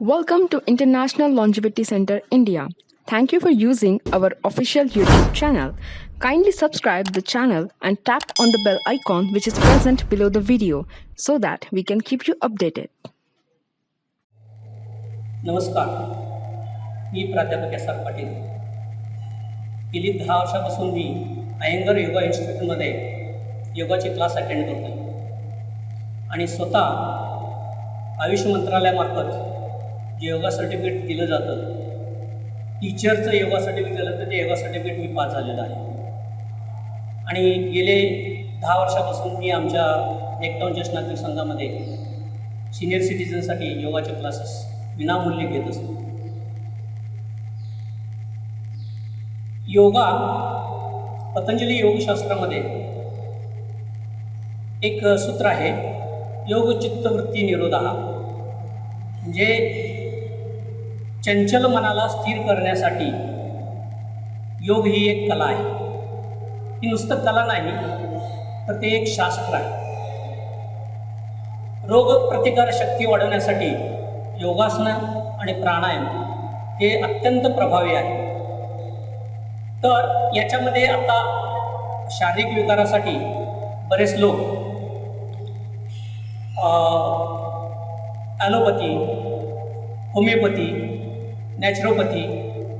Welcome to International Longevity Center India. Thank you for using our official YouTube channel. Kindly subscribe the channel and tap on the bell icon which is present below the video so that we can keep you updated. नमस्कार, मी प्राध्यापक S R Patil. गेली 10 वर्षापासून मी अय्यंगार योगा इन्स्टिट्यूटमध्ये योगाचे class attend करतो आहे आणि स्वतः आयुष मंत्रालयामार्फत जे योगा सर्टिफिकेट दिलं जातं, टीचरचं योगा सर्टिफिकेट दिलं तर ते योगा सर्टिफिकेट मी पास झालेलं आहे. आणि गेले 10 वर्षापासून मी आमच्या एकटाऊन ज्येष्ठ नागरिक संघामध्ये सिनियर सिटीजनसाठी योगाचे क्लासेस विनामूल्य घेत असतो. योगा पतंजली योगशास्त्रामध्ये एक सूत्र आहे, योग चित्तवृत्ती निरोधा. म्हणजे चंचल मनाला स्थिर करण्यासाठी योग ही एक कला आहे. ही नुसतं कला नाही तर ते एक शास्त्र आहे. रोग प्रतिकार शक्ती वाढवण्यासाठी योगासनं आणि प्राणायाम हे अत्यंत प्रभावी आहे. तर याच्यामध्ये आता शारीरिक विकारासाठी बरेच लोक ॲलोपॅथी, होमिओपॅथी, नॅचरोपॅथी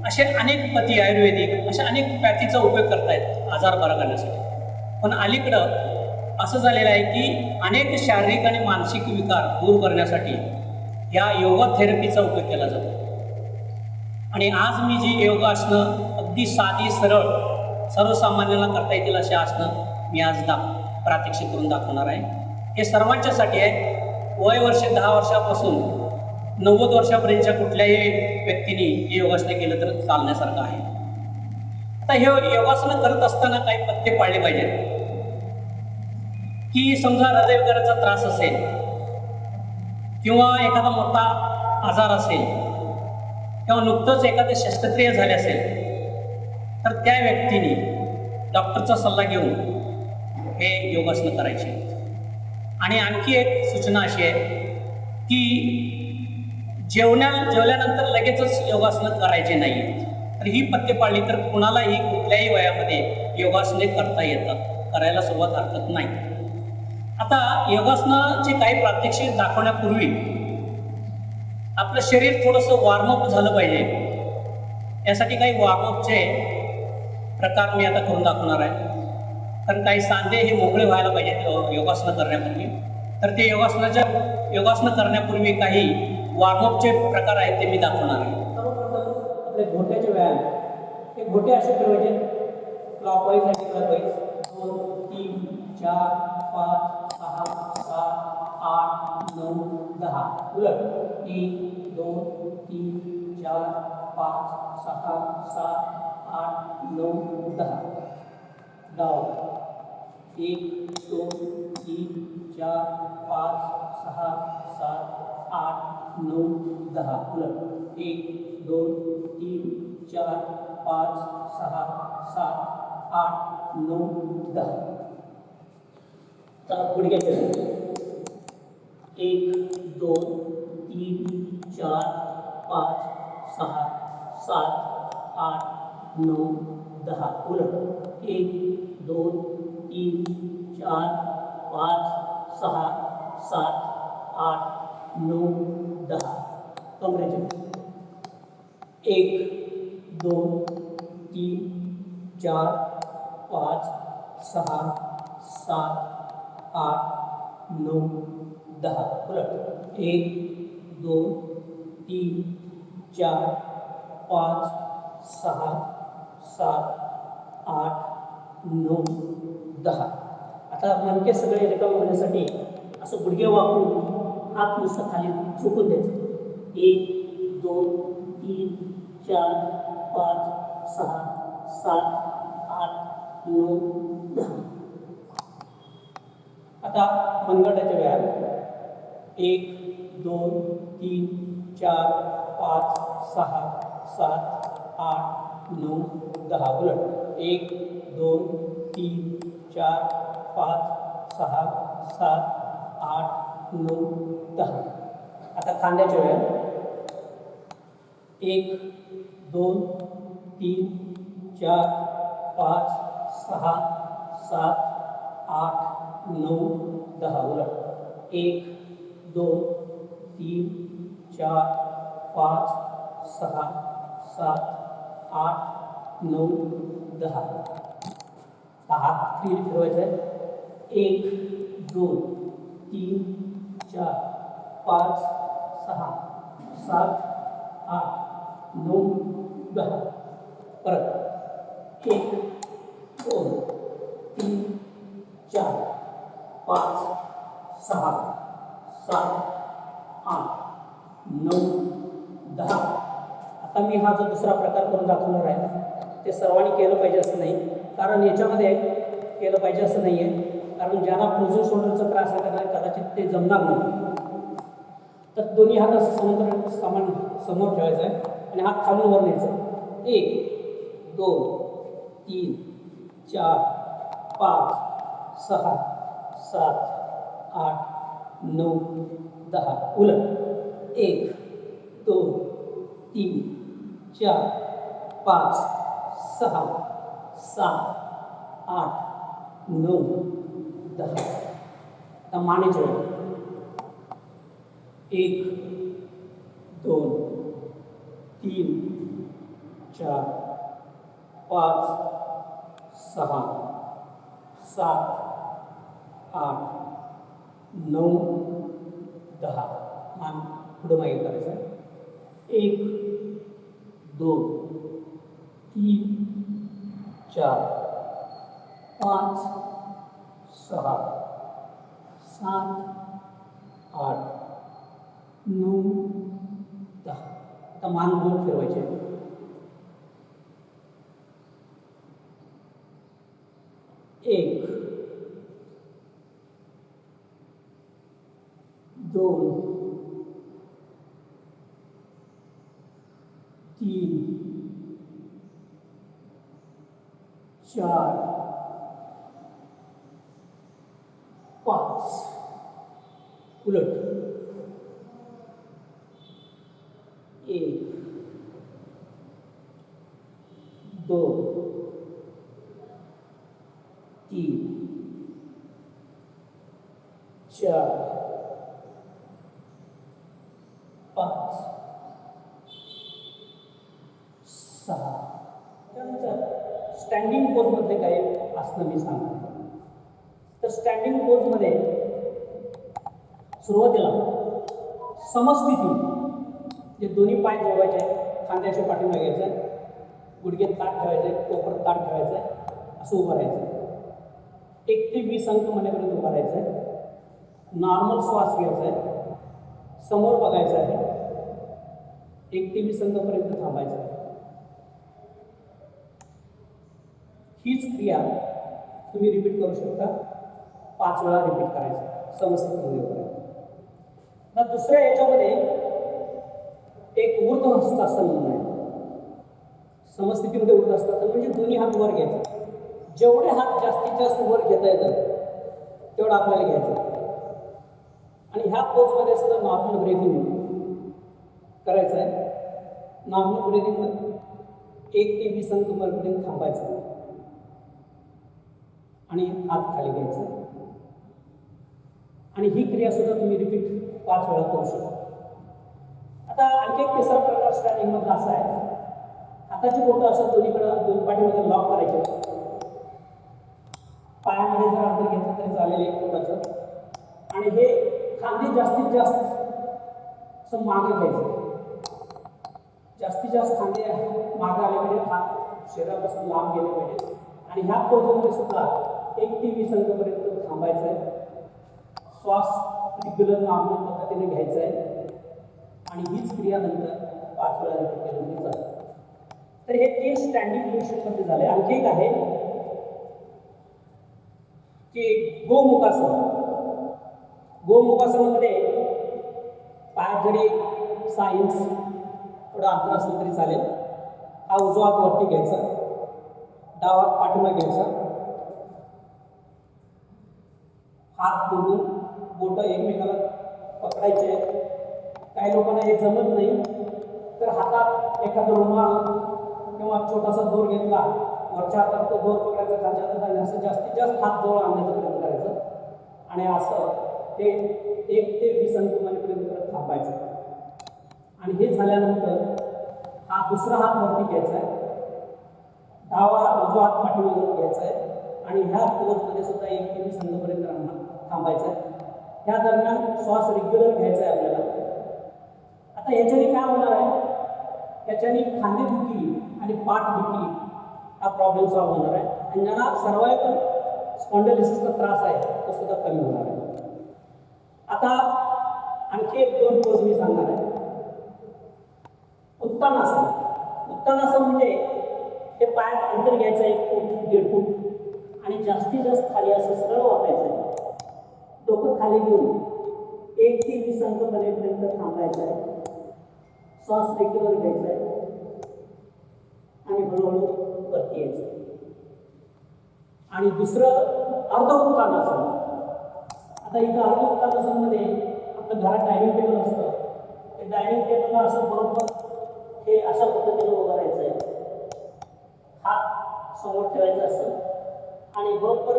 असे अनेक पथी, आयुर्वेदिक अशा अनेक पॅथीचा उपयोग करत आहेत आजार बरा करण्यासाठी. पण अलीकडं असं झालेलं आहे की अनेक शारीरिक आणि मानसिक विकार दूर करण्यासाठी या योगा थेरपीचा उपयोग केला जातो. आणि आज मी जी योगासनं अगदी साधी, सरळ, सर्वसामान्यांना करता येतील अशी आसनं मी आज प्रात्यक्षिक करून दाखवणार आहे. हे सर्वांच्यासाठी आहे. वय वर्ष 10 वर्षापासून 90 वर्षापर्यंतच्या कुठल्याही व्यक्तीने हे योगासनं केलं तर चालण्यासारखं आहे. आता हे योगासनं करत असताना काही पथ्य पाळले पाहिजेत. की समजा हृदयविकाराचा त्रास असेल किंवा एखादा मोठा आजार असेल किंवा नुकतंच एखादी शस्त्रक्रिया झाली असेल तर त्या व्यक्तीने डॉक्टरचा सल्ला घेऊन हे योगासनं करायचे आहेत. आणि आणखी एक सूचना अशी आहे की जेवल्यानंतर लगेचच योगासनं करायचे नाही आहेत. तर ही पथ्य पाळली तर कुणालाही कुठल्याही वयामध्ये योगासने करता येतात, करायला सुरुवात हरकत नाही. आता योगासनाचे काही प्रात्यक्षिक दाखवण्यापूर्वी आपलं शरीर थोडंसं वॉर्मअप झालं पाहिजे. यासाठी काही वॉर्मअपचे प्रकार मी आता करून दाखवणार आहे. कारण काही सांधे हे मोकळे व्हायला पाहिजेत योगासनं करण्यापूर्वी. तर ते योगासनं करण्यापूर्वी काही वॉर्मअपचे प्रकार आहेत ते मी दाखवणार आहे. आपले घोट्याचे व्यायाम, हे घोटे असे ठेवायचे क्लॉकवाईज आणि क्लॉकवाईज 2, 3, 4, 5, 6, 7, 8, 9, 10. उलट 1, 2, 3, 4, 5, 6, 7, 8, 9, 10. डाव 1, 2, 3, 4, 5, 6, 7, 8, 9, 10. उलट 1, 2, 3, 4, 5, 6, 7, 8, 9, 10. तर गुडघ्याचे 1, 2, 3, 4, 5, 6, 7, 8, 9, 10. उलट 1, 2, 3, 4, 5, 6, 7, 8, 9, 10. कमरेचे 1, 2, 3, 4, 5, 6, 7, 8, 9, 10. उलट 1, 2, 3, 4, 5, 6, 7, 8, 9, 10. आता मणके सगळे रिकामे होण्यासाठी असं गुडघे वापरून हात नुसतं खाली झुकून द्यायचं. 1, 2, 3, 4, 5, 6, 7, 8, 9, 10. आता मनगटाचे व्यायाम 1, 2, 3, 4, 5, 6, 7, 8, 9, 10. उलट 1, 2, 3, 4, 5, 6, 7, 8, 9, 10. आता खांद्याचे व्यायाम 1 2 3 4 5 6 7 8 9 10 उलट 1 2 3 4 5 6 7 8 9 10 हात फ्री फिरवायचा आहे 1 2 3 4 5 6 7 8 9 10 परत 1 2 3 4 5 6 7 8 9 10 आता मी हा जो दुसरा प्रकार करून दाखवणार आहे ते सर्वांनी केलं पाहिजे असं नाही, कारण याच्यामध्ये केलं पाहिजे असं नाही आहे, कारण ज्यांना फ्रोझन शोल्डरचा त्रास आहे त्यांना कदाचित ते जमणार नाही. तर दोन्ही हात असं समोर ठेवायचं आहे आणि हात खालून वर न्यायचा आहे. 1 2 3 4 5 6 7 8 9 10 उलट 1 2 3 4 5 6 7 8 9 10 आता मानेचे 1 2 3 4 5 6 7 8 9 10 मान पुढे मागे करायचं आहे. 1 2 3 4 5 6 7 8 9 10 आता मान गोल फिरवायचे. 1 2 3 4 5 उलट 1 2 3 4 5 6 त्यानंतर स्टँडिंग पोजमध्ये काय असणं मी सांगतो. तर स्टँडिंग पोजमध्ये सुरुवातीला समस्थिती जे दोन्ही पाय जोडायचे आहेत, खांद्याच्या पाठीमागे घ्यायचं आहे, गुडघ्यात ताट ठेवायचं आहे, कोपरात ताट ठेवायचं आहे, असं उभं राहायचं आहे. 1 ते 20 अंक म्हणेपर्यंत उभं राहायचं आहे. नॉर्मल श्वास घ्यायचा आहे, समोर बघायचं आहे, 1 ते 20 अंकापर्यंत थांबायचं आहे. हीच क्रिया तुम्ही रिपीट करू शकता. 5 वेळा रिपीट करायचं समस्थितीमध्ये उभं राहायचं. ना दुसऱ्या याच्यामध्ये एक ऊर्ध्व हस्तासन म्हणून आहे. समस्थितीमध्ये ऊर्ध्व हस्तासन म्हणजे दोन्ही हात वर घ्यायचे. जेवढे हात जास्तीत जास्त वर घेता येतात तेवढं आपल्याला घ्यायचं आणि ह्या पोजमध्ये सुद्धा नॉर्मल ब्रेथिंग करायचं आहे. नॉर्मल ब्रेथिंग 1 ते 20 अंकपर्यंत थांबायचं आणि हात खाली घ्यायचं आणि ही क्रिया सुद्धा तुम्ही रिपीट 5 वेळा करू शकता. आता आणखी एक तिसरा प्रकार स्टँडिंगमधला असा आहे, हाताची बोटं असं दोन्ही पाठीमध्ये लॉक करायचे. पायामध्ये जर अंतर घेतलं तरी चालेल एक बोटाचं आणि हे खांदे जास्तीत जास्त असं मागे घ्यायचं. जास्तीत जास्त खांदे मागे आले पाहिजे, हात शरीरापासून लांब गेले पाहिजे आणि ह्या पोजमध्ये सुद्धा 1 ते 20 अंकपर्यंत थांबायचं आहे. श्वास रेग्युलर नॉर्मल पद्धतीने घ्यायचा आहे आणि हीच क्रिया नंतर 5 वेळा रिपीट केली जाते. तर हे 3 स्टँडिंग पोझिशनमध्ये झाले. आणखी एक आहे की गोमुखासन. गोमुखासनामध्ये पायात जरी 6 इंच थोडं अंतर असलं तरी चालेल. हा उजवा हात वरती घ्यायचा, डावा हात पाठीमागे घ्यायचा, हात जोडून बोटं एकमेकाला पकडायचे. काही लोकांना हे जमत नाही तर हातात एखादा रुमाल किंवा छोटासा दोर घेतला, वरच्या हातात तो दोर पकडायचा, खालच्या हातात असं जास्तीत जास्त हात जवळ आणण्याचा प्रयत्न करायचं आणि असं ते 1 ते 20 अंक म्हणेपर्यंत थांबायचं. आणि हे झाल्यानंतर हा दुसरा हात वरती घ्यायचा आहे, उजवा हात पाठीमागून घ्यायचा आहे आणि ह्या पोजमध्ये सुद्धा 1 ते 20 अंकापर्यंत थांबायचं आहे. ह्या दरम्यान श्वास रेग्युलर घ्यायचा आहे आपल्याला. आता ह्याच्याने काय होणार आहे, ह्याच्याने खांदेदुखी आणि पाठदुखी हा प्रॉब्लेम सॉल्व्ह होणार आहे आणि ज्यांना सर्वायकल स्पॉन्डिलोसिसचा त्रास आहे तो सुद्धा कमी होणार आहे. आता आणखी 1-2 पोज मी सांगणार आहे. उत्तानासन. उत्तानासन म्हणजे हे पायात अंतर घ्यायचं 1 फूट 1.5 फूट आणि जास्तीत जास्त खाली असं सरळ वाकायचं आहे. डोकं खाली घेऊन 1 ते 20 अंकापर्यंत थांबायचं आहे. श्वास रेग्युलर घ्यायचा आहे आणि हळूहळू वरती यायचं. आणि दुसरं अर्ध उत्तानासन. आता इथं अर्ध उत्तानासनमध्ये आपलं घरात डायनिंग टेबल असतं, ते डायनिंग टेबलला असं बरोबर हे अशा पद्धतीने उभं राहायचं आहे. हात समोर ठेवायचा असं आणि बरोबर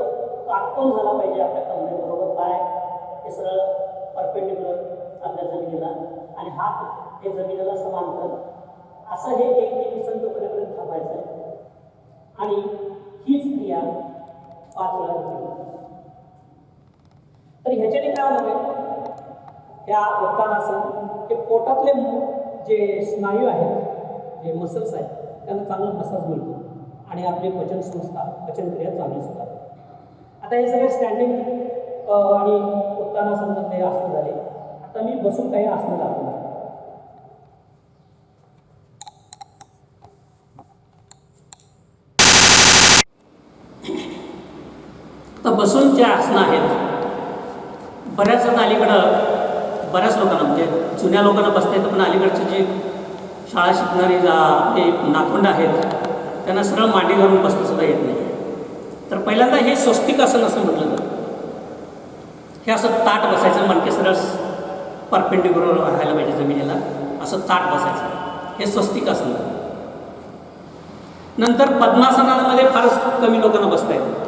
काटकोन झाला पाहिजे आपल्या कमरेबरोबर. पाय हे सरळ परपेंडिक्युलर आपल्या जमिनीला आणि हात हे जमिनीला समांतर असं हे 1 ते 20 अंकापर्यंत थांबायचं आहे. आणि हीच क्रिया 5 वेळा केली. तर ह्याच्याने काय होणार आहे, ह्या उत्तानासन हे पोटातले जे स्नायू आहेत, जे मसल्स आहेत, त्यांना चांगला मसाज मिळतो आणि आपली पचनक्रिया चांगली सुधारते. आता हे सगळे स्टँडिंग आणि उत्तानासनमध्ये आसन झाले. आता मी बसून काही आसनं दाखवणार. तर बसून जे आसनं आहेत, बऱ्याच अलीकडं बऱ्याच लोकांना म्हणजे जुन्या लोकांना बसता येतं, पण अलीकडचे जे शाळा शिकणारे हे नाखुंड आहेत त्यांना सरळ मांडी घालून बसता सुद्धा येत नाही. तर पहिल्यांदा हे स्वस्तिकासन असं म्हटलं जातं. हे असं ताट बसायचं, मणके सरळ परपेंडिक्युलर राहायला पाहिजे जमिनीला, असं ताट बसायचं. हे स्वस्तिकासन. नंतर पद्मासनामध्ये फारच कमी लोकांना बसता येतं.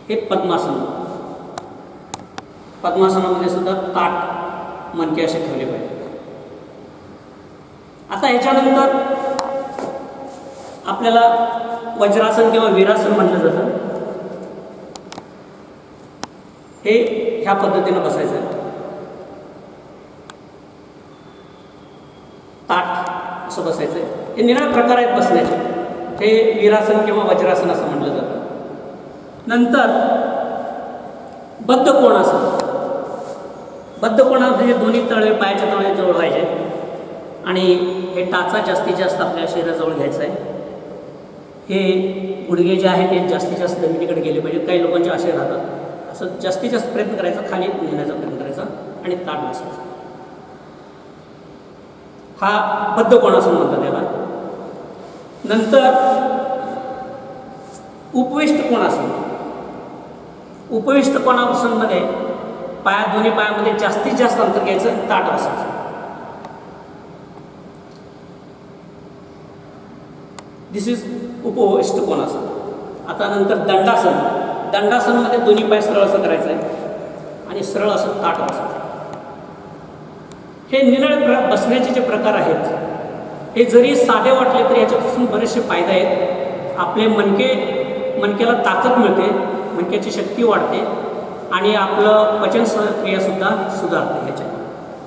हे पद्मासन. पद्मासनामध्ये सुद्धा ताट मणके असे ठेवले पाहिजे. आता ह्याच्यानंतर आपल्याला वज्रासन किंवा वीरासन म्हटलं जातं. हे ह्या पद्धतीनं बसायचं आहे. ताट असं बसायचं आहे. हे निराळे प्रकार आहेत बसण्याचे. हे वीरासन किंवा वज्रासन असं म्हटलं जातं. नंतर बद्ध कोणासन. बद्ध कोणामध्ये दोन्ही तळवे पायाच्या तळव्याजवळ व्हायचे आणि हे टाचा जास्तीत जास्त आपल्या शरीराजवळ घ्यायचं आहे. हे गुडघे जे आहेत ते जास्तीत जास्त जमिनीकडे गेले पाहिजे. काही लोकांचे असे राहतात. असं जास्तीत जास्त प्रयत्न करायचा, खाली नेण्याचा प्रयत्न करायचा आणि ताट बसायचा. हा बद्ध कोणासन म्हणतात त्याला. नंतर उपविष्ट कोणासन. उपविष्ट कोणासनमध्ये दोन्ही पायामध्ये जास्तीत जास्त अंतर घ्यायचं, ताट बसायचं. दिस इज उपविष्ट कोणासन. आता नंतर दंडासन. दंडासनमध्ये दोन्ही पाय सरळ असं करायचं आहे आणि सरळ असं ताट बसायचं. हे निरळ बसण्याचे जे प्रकार आहेत हे जरी साधे वाटले तरी याच्यापासून बरेचसे फायदे आहेत. आपले मणक्याला ताकद मिळते, मणक्याची शक्ती वाढते आणि आपलं पचन क्रियासुद्धा सुधारते ह्याच्याने.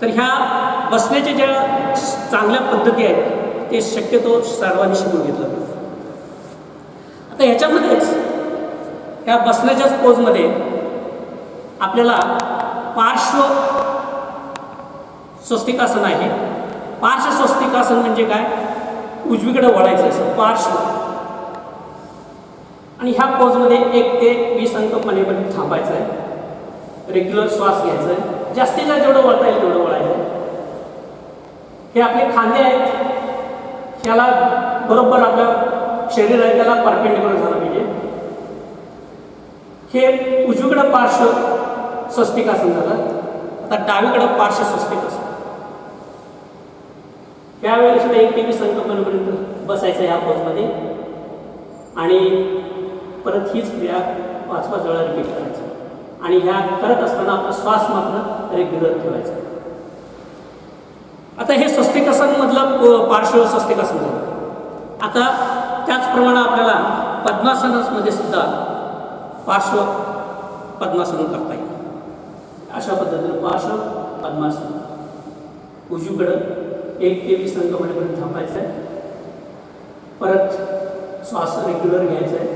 तर ह्या बसण्याच्या ज्या चांगल्या पद्धती आहेत ते शक्यतो सर्वांनी शिकून घेतलं पाहिजे. आता ह्याच्यामध्येच ह्या बसण्याच्याच पोजमध्ये आपल्याला पार्श्व स्वस्तिकासन आहे. पार्श्व स्वस्तिकासन म्हणजे काय, उजवीकडे वळायचं असं पार्श्व. आणि ह्या पोजमध्ये 1 ते 20 अंकपर्यंत थांबायचं आहे. रेग्युलर श्वास घ्यायचा आहे. जास्तीत जास्त जेवढं वळता येईल तेवढं वळायचं. हे आपले खांदे आहेत, ह्याला बरोबर आपलं शरीर आहे त्याला परपेंडिक्युलर झालं पाहिजे. हे उजवीकडं पार्श्व स्वस्तिकासन झालं. आता डावीकडं पार्श्व स्वस्तिकासन. त्यावेळेला सुद्धा 1 ते 20 संकल्पनेपर्यंत बसायचं या पोजमध्ये आणि परत हीच क्रिया 5-5 वेळा रिपीट करायची आणि ह्या करत असताना आपला श्वास मात्र रेग्युलर ठेवायचा. आता हे स्वस्तिकासनमधलं पार्श्व स्वस्तिकासन झालं. आता त्याचप्रमाणे आपल्याला पद्मासनामध्ये सुद्धा पार्श्व पद्मासन करता येईल. अशा पद्धतीने पार्श्व पद्मासन उजवीकडं 1 ते 20 संकल्पनेपर्यंत थांबायचं आहे. परत श्वास रेग्युलर घ्यायचा आहे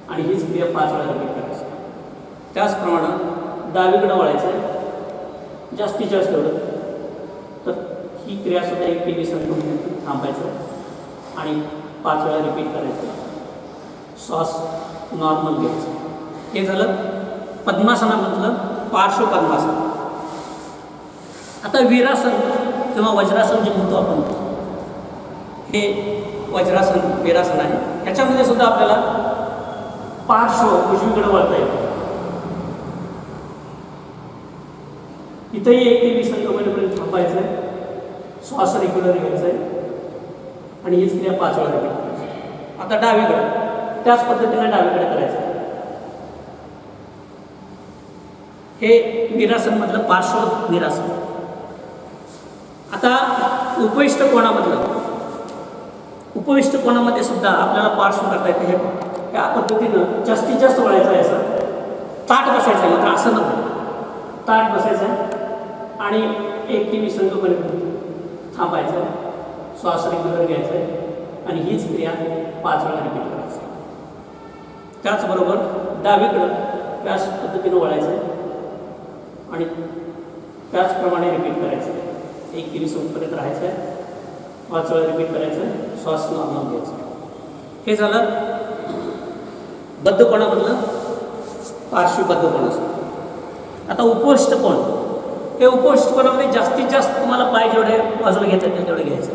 आणि हीच क्रिया 5 वेळा रिपीट करायची. त्याचप्रमाणे डावीकडं वळायचं आहे जास्तीत जास्त एवढं. तर ही क्रियासुद्धा 1 ते 20 संकल्पनेपर्यंत थांबायचं आणि 5 वेळा रिपीट करायचं. श्वास नॉर्मल घ्यायचा. हे झालं पद्मासनामधलं पार्श्व पद्मासन. आता वीरासन किंवा वज्रासन जे म्हणतो आपण, हे वज्रासन वीरासन आहे. ह्याच्यामध्ये सुद्धा आपल्याला पार्श्व उजवीकडे वळता येतं. इथंही 1 ते 20 संकल्पनेपर्यंत थांबायचं आहे. श्वास रेग्युलर घ्यायचा आहे आणि हीच क्रिया 5 वेळा रिपीट करायची. आता डावीकडे त्याच पद्धतीने डावीकडे करायचं आहे. हे वीरासनमधलं पार्श्व वीरासन. आता उपविष्ट कोणामध्ये सुद्धा आपल्याला पार्श्व करता येते. हे या पद्धतीनं जास्तीत जास्त वळायचं आहे. असं ताट बसायचं आहे, मात्र असं नको. ताट बसायचं आहे आणि 1 ते 20 संकल्पनेपर्यंत थांबायचं आहे. श्वास रेग्युलर घ्यायचा आहे आणि हीच क्रिया 5 वेळा रिपीट करायची. त्याचबरोबर डावीकडं त्याच पद्धतीनं वळायचं आहे आणि त्याचप्रमाणे रिपीट करायचं आहे. 1 ते 20 संकल्पनेत राहायचं आहे. 5 वेळा रिपीट करायचं आहे. श्वास नॉर्मल घ्यायचा. हे झालं बद्ध कोणामधलं पार्श्वबद्ध कोणाचं. आता उपविष्ट कोण. हे उपविष्ट कोणामध्ये जास्तीत जास्त तुम्हाला पाय जेवढे बाजूला घेता येतील तेवढे घ्यायचं.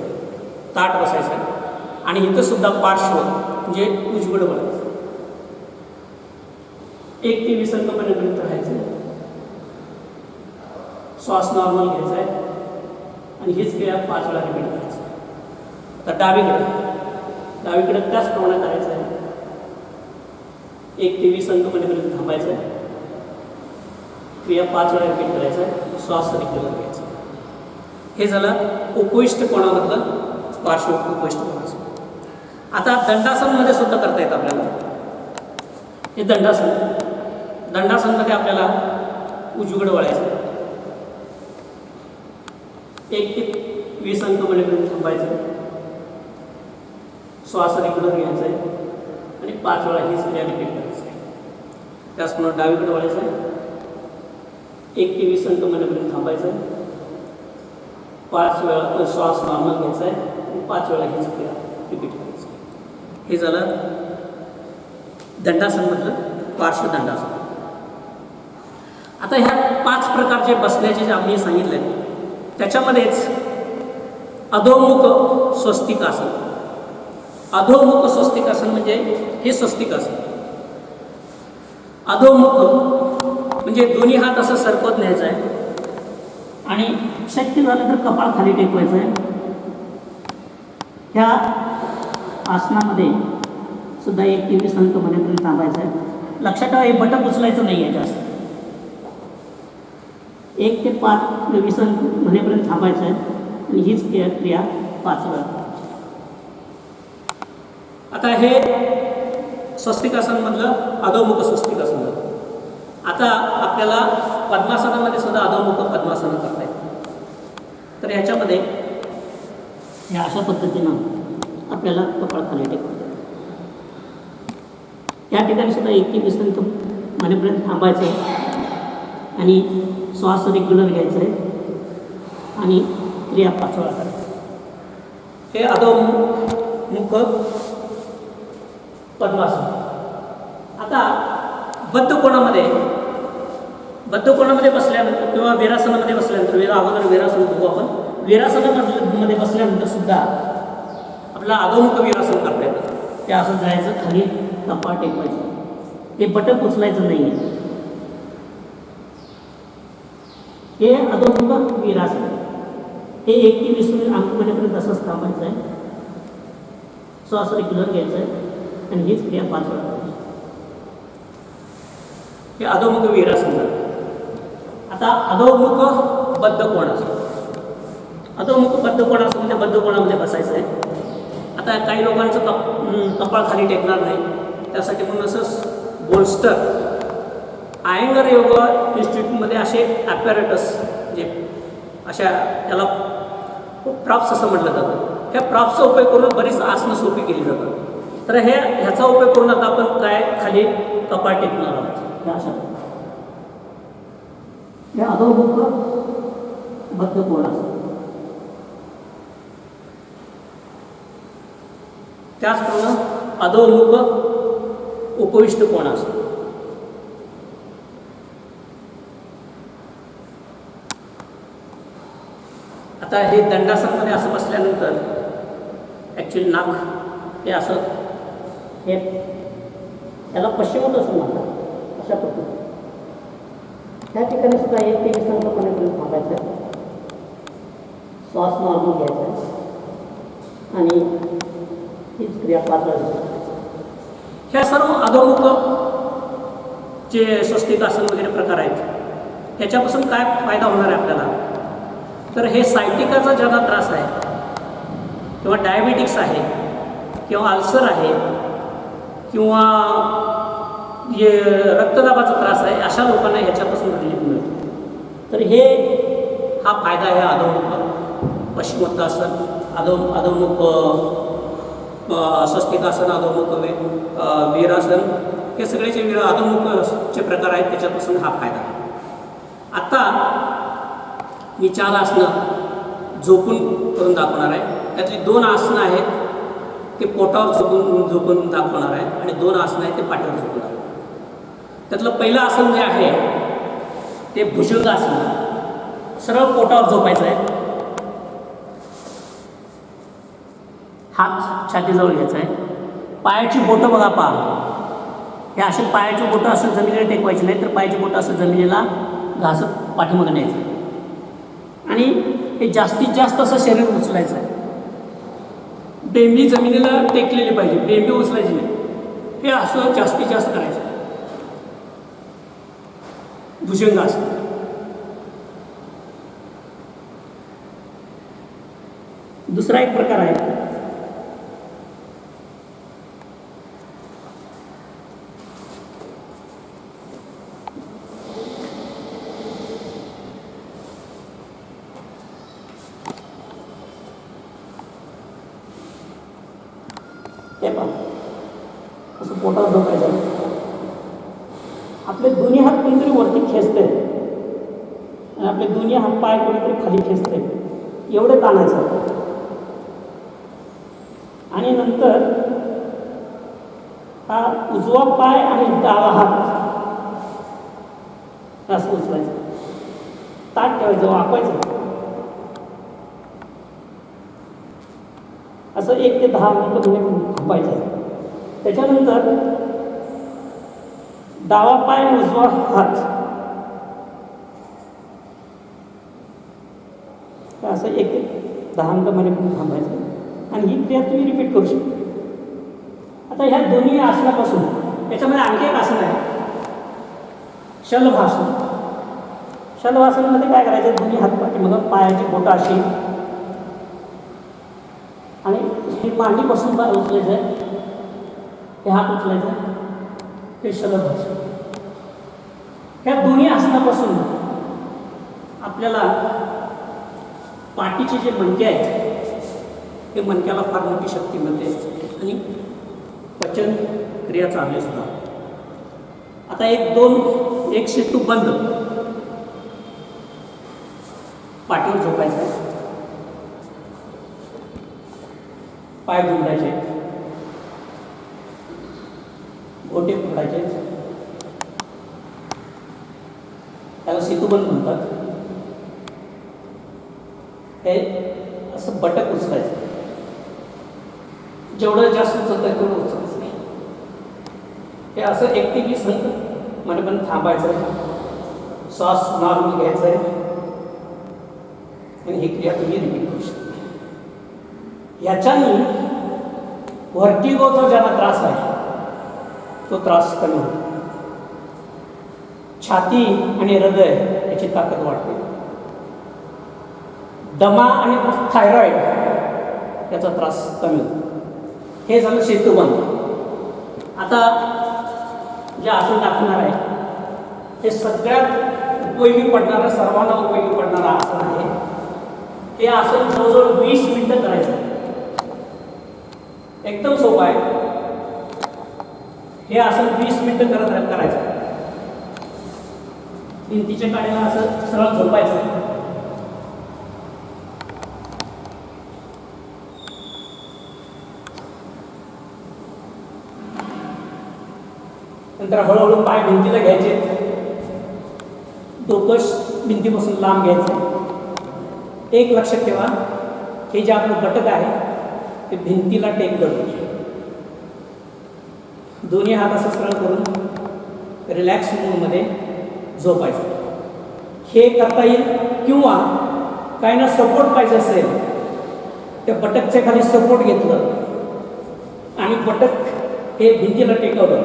ताट बसायचं आणि इथं सुद्धा पार्श्व म्हणजे उजवीकडे वळायचं. 1 ते 20 संकल्पनेपर्यंत राहायचं. श्वास नॉर्मल घ्यायचा आहे आणि हीच क्रिया 5 वेळा रिपीट करायची. तर डावीकडे त्याचप्रमाणे करायचं आहे. 1 ते 20 संकल्पनेपर्यंत थांबायचं आहे. क्रिया 5 वेळा रिपीट करायचं आहे. श्वास रेग्युलर घ्यायचा. हे झालं उपविष्ट कोणामधलं पार्श्व उपविष्ट कोणाचं. आता दंडासनमध्ये सुद्धा करता येतं आपल्याला. हे दंडासनमध्ये आपल्याला उजवीकडे वळायचं. 1 ते 20 संकल्पनेपर्यंत थांबायचं. श्वास रेग्युलर घ्यायचा आहे आणि 5 वेळा हीच क्रिया रिपीट करायची आहे. त्याचप्रमाणे डावीकडे वळायचं आहे. 1 ते 20 संकल्पनेपर्यंत थांबायचं आहे. 5 वेळा श्वास नॉर्मल घ्यायचा आहे आणि 5 वेळा हीच क्रिया रिपीट करायची. हे झालं दंडासनमधलं पार्श्वदंडासन. आता ह्या 5 प्रकारचे बसण्याचे जे आम्ही सांगितले त्याच्यामध्येच अधोमुख स्वस्तिकासन. अधोमुख स्वस्तिकासन म्हणजे हे स्वस्तिकासन. अधोमुख म्हणजे दोन्ही हात असं सरकवत न्यायचं आहे आणि शक्य झालं तर कपाळ खाली टेकवायचं आहे. ह्या आसनामध्ये सुद्धा 1 ते 20 संकल्पनेपर्यंत थांबायचं आहे. लक्षात ठेवा, हे बटक उचलायचं नाही आहे जास्त. 1 ते 20 संकल्पनेपर्यंत थांबायचं आहे आणि हीच क्रिया 5 वेळा. आता हे स्वस्तिकासनमधलं अधोमुख स्वस्तिकासन झालं. आता आपल्याला पद्मासनामध्ये सुद्धा अधोमुख पद्मासन करता येतं. तर ह्याच्यामध्ये ह्या अशा पद्धतीनं आपल्याला कपाळ खाली टेकवता येतं. या ठिकाणी सुद्धा 1 ते 20 संकल्पनेपर्यंत थांबायचं आहे आणि श्वास रेग्युलर घ्यायचा आहे आणि क्रिया 5 वेळा करायची. हे अधोमुख पद्मासन. आता बद्ध कोणामध्ये बसल्यानंतर किंवा वीरासनामध्ये बसल्यानंतर अगोदर वीरासन बघू आपण. वीरासनामध्ये बसल्यानंतर सुद्धा आपल्याला अधोमुख वीरासन करता येतं. ते असं जायचं, खाली कपाळ टेकवायचं. ते बटक उचलायचं नाही आहे. हे अधोमुख वीरासन. हे 1 ते 20 मिनिट अंकुमण्यापर्यंत असंच थांबायचं आहे. श्वास रेग्युलर घ्यायचा आहे आणि हीच क्रिया 5 वेळा करायची. हे अधोमुख वीरासन झालं. आता अधोमुख बद्ध कोणासन. अधोमुख बद्ध कोणासन म्हणजे बद्ध कोणामध्ये बसायचं आहे. आता काही लोकांचं कपाळ खाली टेकणार नाही, त्यासाठी म्हणून असं बोल्स्टर आयंगर योगा इन्स्टिट्यूटमध्ये असे ॲपॅरेटस जे अशा त्याला प्रॉप्स असं म्हटलं जातं. ह्या प्रॉप्सचा उपयोग करून बरीच आसनं सोपी केली जातात. तर ह्याचा उपयोग करून आता आपण काय खाली कपाळ टेकणार आहोत. हे अशा हे अधोमुख बद्ध कोणासन. त्याचप्रमाणे अधोमुख उपविष्ट कोणासन. आता हे दंडासनमध्ये असं बसल्यानंतर ॲक्च्युली नाक हे असं हे त्याला पश्चिमोत्तासन म्हणतात. अशा पद्धतीने त्या ठिकाणी सुद्धा 1 ते 20 अंकपणापर्यंत थांबायचं आहे. श्वास नॉर्मल घ्यायचा आहे आणि हीच क्रिया 5 वेळा. ह्या सर्व अधोमुख जे स्वस्तिकासन वगैरे प्रकार आहेत ह्याच्यापासून काय फायदा होणार आहे आपल्याला. तर हे सायटिकाचा ज्याला त्रास आहे किंवा डायबेटिक्स आहे किंवा अल्सर आहे किंवा हे रक्तदाबाचा त्रास आहे अशा लोकांना ह्याच्यापासून रिलीफ मिळतो. तर हा फायदा आहे अधोमुख पश्चिमोत्तासन, अधोमुख स्वस्तिकासन, अधोमुख वीरासन, हे सगळे जे अधोमुखचे प्रकार आहेत त्याच्यापासून हा फायदा आहे. आता मी 4 आसनं झोपून करून दाखवणार आहे. त्यातली 2 आसनं आहेत ते पोटावर झोपून दाखवणार आहे आणि 2 आसनं आहेत ते पाठीवर झोपून दाखवणार. त्यातलं पहिलं आसन जे आहे ते भुजंगासन. सरळ पोटावर झोपायचं आहे. हात छातीजवळ घ्यायचा आहे. पायाची बोटं बघा पहा. हे असे पायाची बोटं असं जमिनीला टेकवायची नाही, तर पायाची बोटं असं जमिनीला घासत पाठीमागं न्यायचं आणि हे जास्तीत जास्त असं शरीर उचलायचं आहे. बेंबी जमिनीला टेकलेली पाहिजे, बेंबी उचलायची नाही. हे असं जास्तीत जास्त करायचं आहे. भुजंगासन. दुसरा एक प्रकार आहे हे पहा, असं पोटावर झोपायचं. आपले दोन्ही हात कोणीतरी वरती खेचते आणि आपले दोन्ही हात पाय कोणीतरी खाली खेचते, एवढे ताणायचं. आणि नंतर हा उजवा पाय आणि डावा हात असं उचलायचं, ताट ठेवायचं, वाकवायचं. असं 1 ते 10 मिनिटं थांबायचं. त्याच्यानंतर डावा पाय उजवा हात असं 1 ते 10 मिनिटामध्ये थांबायचं आणि ही क्रिया तुम्ही रिपीट करू शकता. आता ह्या दोन्ही आसनापासून त्याच्यामध्ये आणखी एक आसन आहे शलभासन. शलभासनामध्ये काय करायचं, दोन्ही हात पाठीमागं, पायाची बोटं अशी आणि हे मांडीपासून पाय उचलायचं आहे, हे हात उचलायचं आहे, हे शलभासन. ह्या दोन्ही आसनापासून आपल्याला पाठीचे जे मणके आहेत ते मणक्याला फार मोठी शक्ती मिळते आणि पचन क्रिया चांगली सुद्धा. आता 1 सेतू बंद पाठीवर झोपायचं आहे, पाय गुंडायचे, गोटे फोडायचे, त्याला सेतुबंद म्हणतात. हे असं बटक उचलायचं, जेवढं जास्त उचलतं तेवढं उचलायचं नाही. हे असं 1 ते 20 मिनिट म्हणजे पण थांबायचं. श्वास नॉर्मल घ्यायचा आहे आणि ही क्रिया तुम्ही रिपीट करू शकता. ह्याच्यानी व्हर्टिगोचा ज्याला त्रास आहे तो त्रास कमी होतो. छाती आणि हृदय याची ताकद वाढते. दमा आणि थायरॉइड याचा त्रास कमी होतो. हे झालं सेतुबंध. आता जे आसन दाखवणार आहे हे सगळ्यात उपयोगी पडणारं, सर्वांना उपयोगी पडणारं आसन आहे. हे आसन जवळजवळ 20 मिनिटं करायचं आहे. एकदम सोपं आहे. हे आसन 20 मिनिटं करायचं. भिंतीच्या काड्याला असं सरळ झोपायचं. नंतर हळूहळू पाय भिंतीला घ्यायचे. डोकं भिंतीपासून लांब घ्यायचं. एक लक्षात ठेवा, हे जे आपलं बटक आहे ते भिंतीला टेक करतो. दोन्ही हात असं सरळ करून रिलॅक्स मूडमध्ये झोपायचं. हे करता येईल. किंवा काही ना सपोर्ट पाहिजे असेल त्या बटकच्या खाली सपोर्ट घेतलं आणि बटक हे भिंतीला टेकवलं,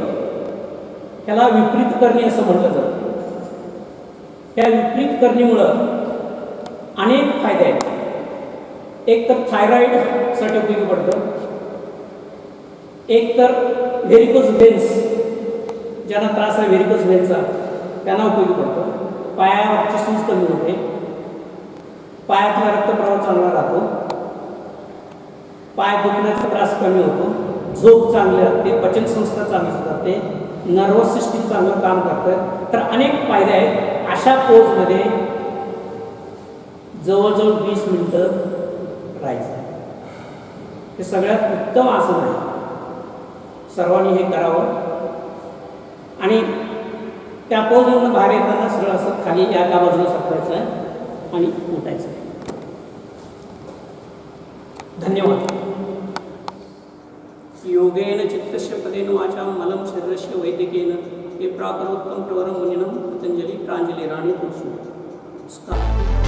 त्याला विपरीत करणी असं म्हटलं जातं. त्या विपरीत करणीमुळं अनेक फायदे आहेत. एक तर थायरॉईडसाठी उपयोगी पडतं. एक तर व्हेरिकोज व्हेन्स, ज्यांना त्रास आहे व्हेरिकोज व्हेन्सचा त्यांना उपयोगी पडतो. पायावरची सूज कमी होते. पायातला रक्तप्रवाह चांगला राहतो. पाय दुखण्याचा त्रास कमी होतो. झोप चांगली राहते. पचनसंस्था चांगली राहते. नर्वस सिस्टीम चांगलं काम करतं. तर अनेक फायदे आहेत. अशा पोजमध्ये जवळजवळ 20 मिनिटं राहायचं आहे. हे सगळ्यात उत्तम आसन आहे. सर्वांनी हे करावं. आणि त्या पोजमधून बाहेर येताना सरळ असं खाली या बाजूला सरकायचं आहे आणि उठायचं आहे. धन्यवाद. योगेन चित्तस्य पदेन वाचा मलं शरीरस्य वैद्यकेन हे प्राकरोत्तम प्रवरं मुनिनं पतंजलि प्रांजलिराणि तुलसी. नमस्कार.